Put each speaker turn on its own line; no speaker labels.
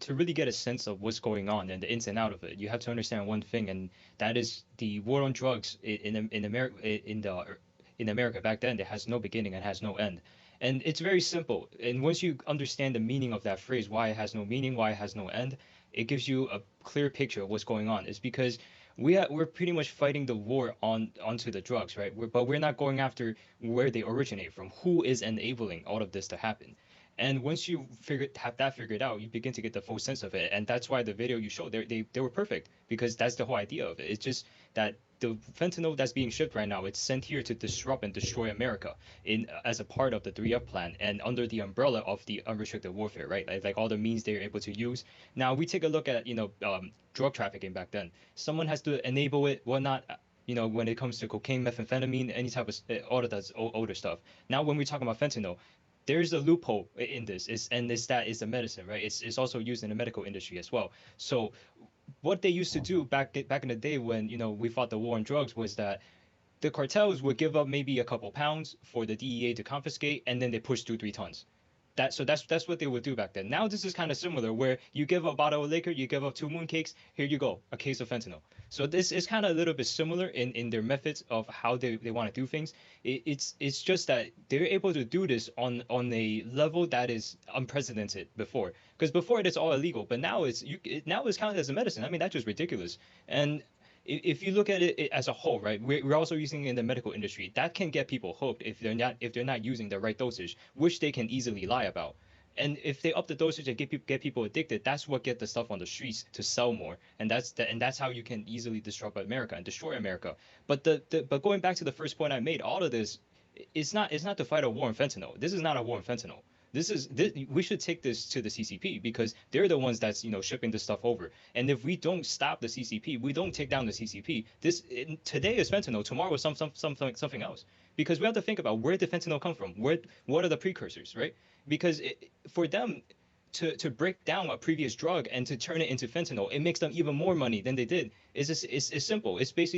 to really get a sense of what's going on and the ins and out of it, you have to understand one thing, and that is the war on drugs in America back then. It has no beginning and has no end. And it's very simple. And once you understand the meaning of that phrase, why it has no meaning, why it has no end, it gives you a clear picture of what's going on. It's because we're pretty much fighting the war onto the drugs, right? But we're not going after where they originate from, who is enabling all of this to happen. And once you have that figured out, you begin to get the full sense of it. And that's why the video you showed, they were perfect, because that's the whole idea of it. It's just that the fentanyl that's being shipped right now, it's sent here to disrupt and destroy America as a part of the 3F plan and under the umbrella of the unrestricted warfare, right? Like all the means they're able to use. Now we take a look at, drug trafficking back then. Someone has to enable it, whatnot. When it comes to cocaine, methamphetamine, any type of all of that older stuff. Now, when we're talking about fentanyl, there's a loophole in this, and that is a medicine, right? It's also used in the medical industry as well. So what they used to do back in the day when we fought the war on drugs was that the cartels would give up maybe a couple pounds for the DEA to confiscate, and then they push through 3 tons. So that's what they would do back then. Now this is kind of similar, where you give a bottle of liquor, you give up 2 mooncakes, here you go, a case of fentanyl. So this is kind of a little bit similar in their methods of how they want to do things. It's just that they're able to do this on a level that is unprecedented before. Because before it's all illegal, but now it's counted as a medicine. I mean, that's just ridiculous. And if you look at it as a whole, right, we're also using it in the medical industry. That can get people hooked if they're not using the right dosage, which they can easily lie about. And if they up the dosage and get people addicted, that's what get the stuff on the streets to sell more. And that's how you can easily disrupt America and destroy America. But but going back to the first point I made, all of this, it's not to fight a war on fentanyl. This is not a war on fentanyl. We should take this to the CCP, because they're the ones that's shipping this stuff over. And if we don't stop the CCP, we don't take down the CCP. Today is fentanyl, tomorrow is something else. Because we have to think about, where did fentanyl come from? What are the precursors, right? Because for them to break down a previous drug and to turn it into fentanyl, it makes them even more money than they did. It's simple. It's basically